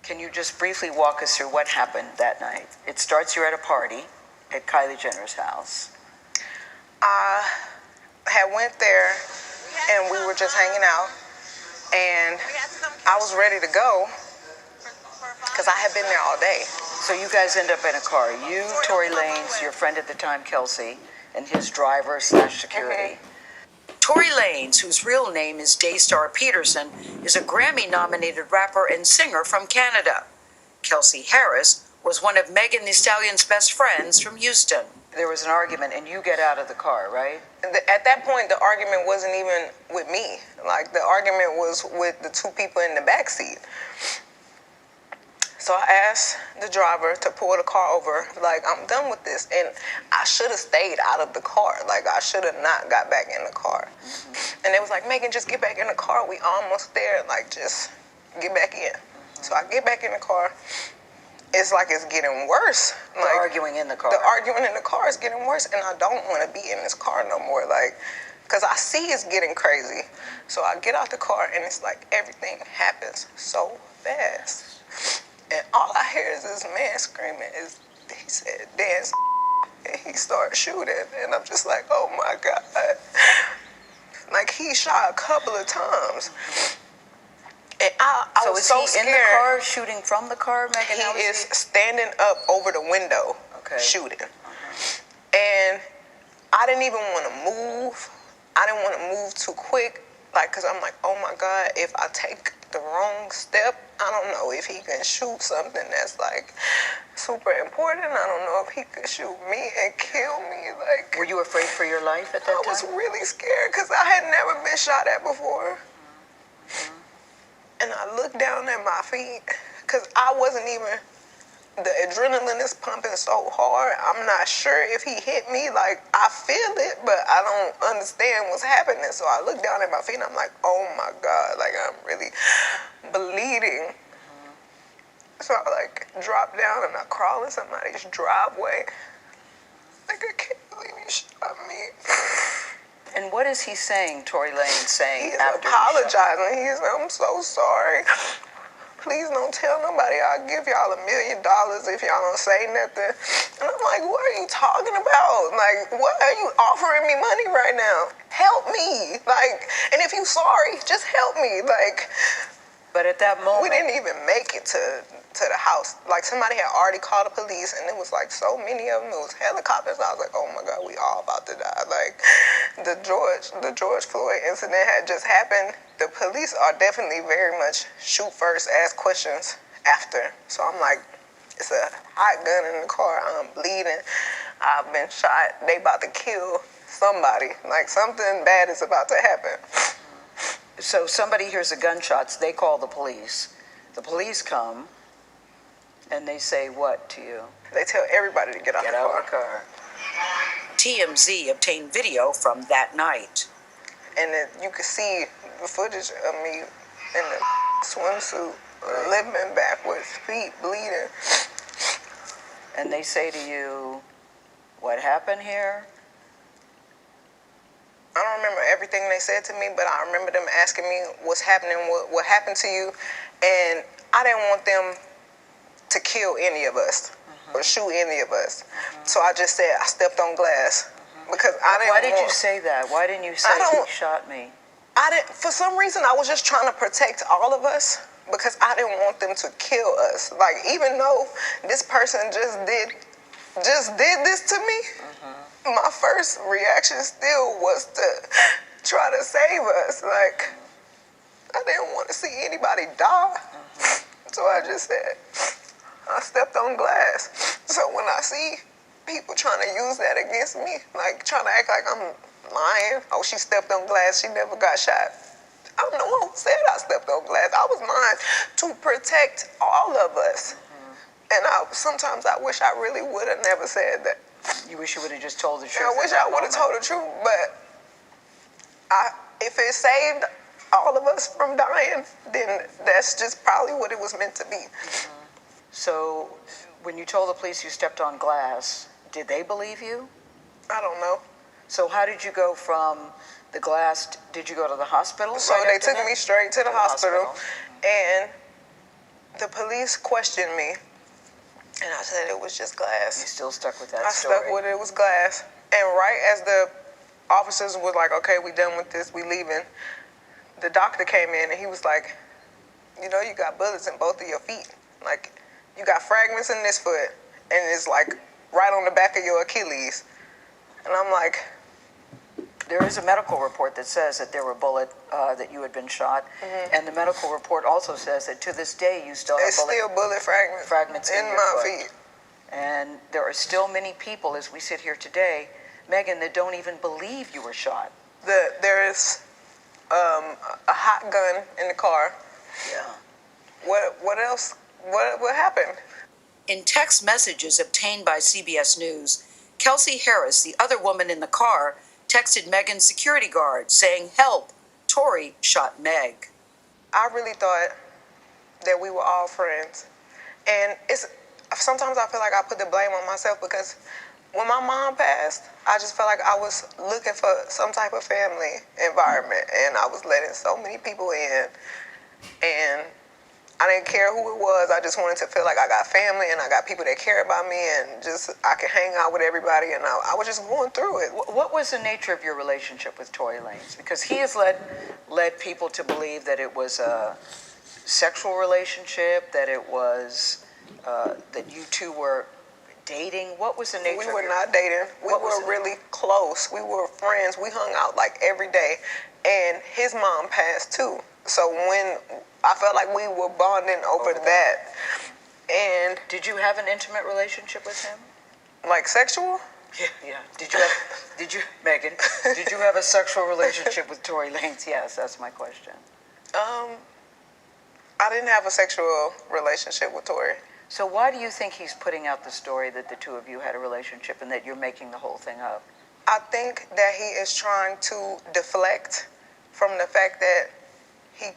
Can you just briefly walk us through what happened that night? It starts you're at a party at Kylie Jenner's house. I had went there and we were just hanging out, and I was ready to go because I had been there all day. So you guys end up in a car. You, Tory Lanez, your friend at the time, Kelsey, and his driver / security. Tory Lanez, whose real name is Daystar Peterson, is a Grammy-nominated rapper and singer from Canada. Kelsey Harris was one of Megan Thee Stallion's best friends from Houston. There was an argument, and you get out of the car, right? At that point, the argument wasn't even with me. Like, the argument was with the two people in the backseat. So I asked the driver to pull the car over, like, I'm done with this. And I should have stayed out of the car. Like, I should have not got back in the car. And they was like, Megan, just get back in the car. We almost there. Like, just get back in. So I get back in the car. It's like it's getting worse. The arguing in the car. The arguing in the car is getting worse, and I don't want to be in this car no more. Like, because I see it's getting crazy. So I get out the car, and it's like everything happens so fast. And all I hear is this man screaming. He said, dance. And he started shooting. And I'm just like, oh my God. Like, he shot a couple of times. And I was so scared. In the car, shooting from the car, Megan? He is standing up over the window, shooting. And I didn't even want to move. I didn't want to move too quick. Like, because I'm like, oh my God, if I take the wrong step, I don't know if he can shoot something that's like super important. I don't know if he could shoot me and kill me. Like, were you afraid for your life at that time? I was really scared because I had never been shot at before. And I looked down at my feet because I wasn't even, the adrenaline is pumping so hard. I'm not sure if he hit me. Like, I feel it, but I don't understand what's happening. So I look down at my feet and I'm like, oh my God, like, I'm really bleeding. So I like drop down and I crawl in somebody's driveway. Like, I can't believe you shot me. And what is he saying, Tory Lanez saying He's after apologizing. He's like, I'm so sorry. Please don't tell nobody. I'll give y'all $1 million if y'all don't say nothing. And I'm like, what are you talking about? Like, what are you offering me money right now? Help me. Like, and if you sorry, just help me. Like, but at that moment, we didn't even make it to the house. Like, somebody had already called the police, and it was like so many of them. It was helicopters. I was like, oh my God, we all about to die. Like, the George Floyd incident had just happened. The police are definitely very much shoot first, ask questions after. So I'm like, it's a hot gun in the car. I'm bleeding. I've been shot. They about to kill somebody. Like, something bad is about to happen. So somebody hears the gunshots. They call the police. The police come, and they say what to you? They tell everybody to get out of the car. TMZ obtained video from that night. And then you could see the footage of me in the swimsuit, limping backwards, feet bleeding. And they say to you, what happened here? I don't remember everything they said to me, but I remember them asking me what's happening, what happened to you. And I didn't want them to kill any of us or shoot any of us. So I just said I stepped on glass because I didn't Why did you say that? Why didn't you say he shot me? For some reason, I was just trying to protect all of us because I didn't want them to kill us. Like, even though this person just did this to me, my first reaction still was to try to save us. Like, I didn't want to see anybody die. So I just said, I stepped on glass. So when I see people trying to use that against me, like trying to act like I'm lying, oh, she stepped on glass, she never got shot. I'm the one who said I stepped on glass. I was lying to protect all of us. And sometimes I wish I really would have never said that. You wish you would have just told the truth? I wish I would have told the truth, but if it saved all of us from dying, then that's just probably what it was meant to be. So when you told the police you stepped on glass, did they believe you? I don't know. So how did you go from the glass, did you go to the hospital? So they took me straight to the hospital. And the police police questioned me, and I said it was just glass. You still stuck with that I story? stuck with it. It was glass. And right as the officers was like, okay, we done with this, we leaving, the doctor came in and he was like, you know, you got bullets in both of your feet. Like, you got fragments in this foot, and it's like right on the back of your Achilles. And I'm like, there is a medical report that says that there were that you had been shot, and the medical report also says that to this day you still have bullet fragments in your my foot. feet. And there are still many people, as we sit here today, Megan, that don't even believe you were shot. There is a hot gun in the car. Yeah. What else? What happened? In text messages obtained by CBS News, Kelsey Harris, the other woman in the car, texted Megan's security guard saying, "Help, Tory shot Meg." I really thought that we were all friends. And sometimes I feel like I put the blame on myself because when my mom passed, I just felt like I was looking for some type of family environment, and I was letting so many people in, and I didn't care who it was. I just wanted to feel like I got family and I got people that care about me, and just I could hang out with everybody, and I was just going through it. What was the nature of your relationship with Tory Lanez? Because he has led people to believe that it was a sexual relationship, that it was that you two were dating. What was the nature? We were not dating. We were really close. We were friends. We hung out like every day, and his mom passed too. So when I felt like we were bonding over that. And did you have an intimate relationship with him? Like sexual? Yeah. Megan, did you have a sexual relationship with Tory Lanez? Yes, that's my question. I didn't have a sexual relationship with Tory. So why do you think he's putting out the story that the two of you had a relationship and that you're making the whole thing up? I think that he is trying to deflect from the fact that he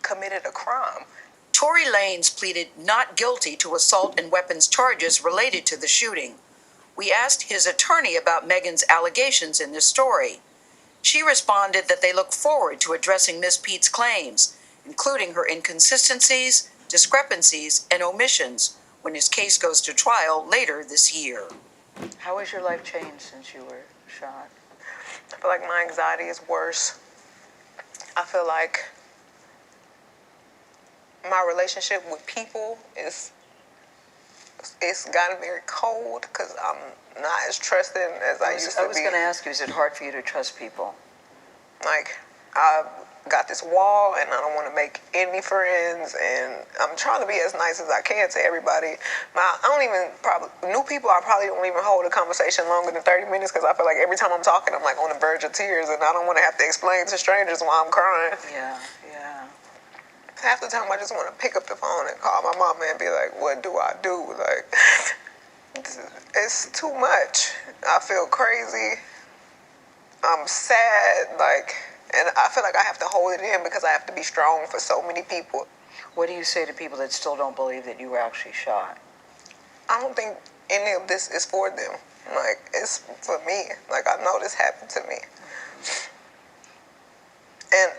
committed a crime. Tory Lanez pleaded not guilty to assault and weapons charges related to the shooting. We asked his attorney about Megan's allegations in this story. She responded that they look forward to addressing Ms. Pete's claims, including her inconsistencies, discrepancies, and omissions when his case goes to trial later this year. How has your life changed since you were shot? I feel like my anxiety is worse. I feel like my relationship with people it's gotten very cold because I'm not as trusting as I used to be. I was going to ask you, is it hard for you to trust people? Like, I've got this wall and I don't want to make any friends, and I'm trying to be as nice as I can to everybody. New people, I probably don't even hold a conversation longer than 30 minutes because I feel like every time I'm talking, I'm like on the verge of tears, and I don't want to have to explain to strangers why I'm crying. Yeah. Half the time I just want to pick up the phone and call my mama and be like, what do I do? Like, it's too much. I feel crazy. I'm sad, and I feel like I have to hold it in because I have to be strong for so many people. What do you say to people that still don't believe that you were actually shot? I don't think any of this is for them. Like, it's for me. Like, I know this happened to me. And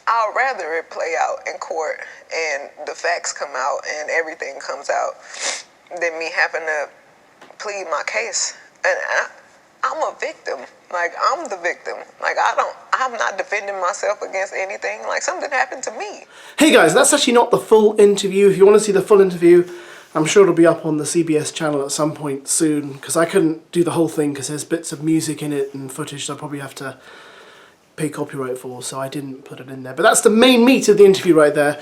I'd rather it play out in court and the facts come out and everything comes out than me having to plead my case. And I'm a victim. Like, I'm the victim. Like, I'm not defending myself against anything. Like, something happened to me. Hey guys, that's actually not the full interview. If you want to see the full interview, I'm sure it'll be up on the CBS channel at some point soon, because I couldn't do the whole thing because there's bits of music in it and footage that I probably have to pay copyright for, so I didn't put it in there. But that's the main meat of the interview right there.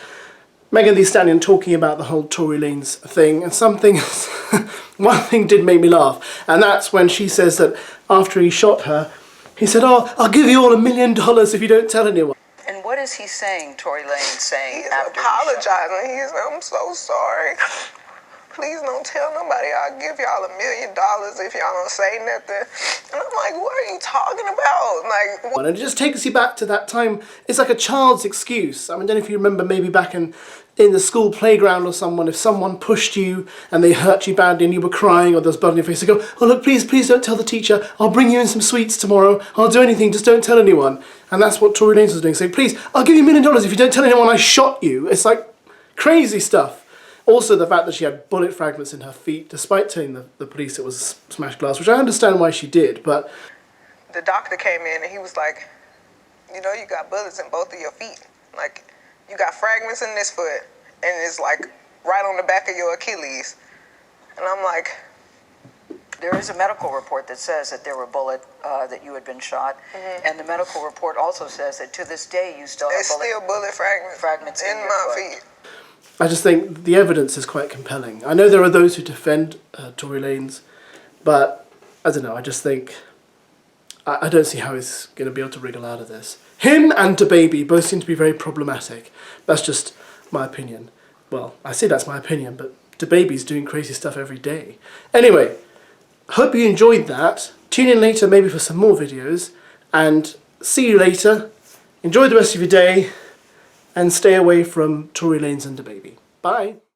Megan Thee Stallion talking about the whole Tory Lanez thing, and one thing did make me laugh, and that's when she says that after he shot her, he said, "Oh, I'll give you all $1 million if you don't tell anyone." And what is he saying, Tory Lanez saying? He's apologizing. He's, I'm so sorry. Please don't tell nobody. I'll give y'all $1 million if y'all don't say nothing. And I'm like, what are you talking about? Like, And it just takes you back to that time. It's like a child's excuse. I mean, I don't know if you remember maybe back in the school playground or if someone pushed you and they hurt you badly and you were crying or there was blood on your face, they go, "Oh look, please don't tell the teacher. I'll bring you in some sweets tomorrow. I'll do anything, just don't tell anyone." And that's what Tory Lanez was doing, saying, "Please, I'll give you $1 million if you don't tell anyone I shot you." It's like, Crazy stuff. Also, the fact that she had bullet fragments in her feet, despite telling the police it was smashed glass, which I understand why she did, but... The doctor came in and he was like, you know, you got bullets in both of your feet. Like, you got fragments in this foot, and it's like right on the back of your Achilles. And I'm like... There is a medical report that says that there were that you had been shot, and the medical report also says that to this day you still have bullet fragments in my feet. I just think the evidence is quite compelling. I know there are those who defend Tory Lanez, but I don't know, I just think... I don't see how he's going to be able to wriggle out of this. Him and DaBaby both seem to be very problematic. That's just my opinion. Well, I say that's my opinion, but DaBaby's doing crazy stuff every day. Anyway, hope you enjoyed that. Tune in later maybe for some more videos, and see you later. Enjoy the rest of your day, and stay away from Tory Lanez and DaBaby. Bye.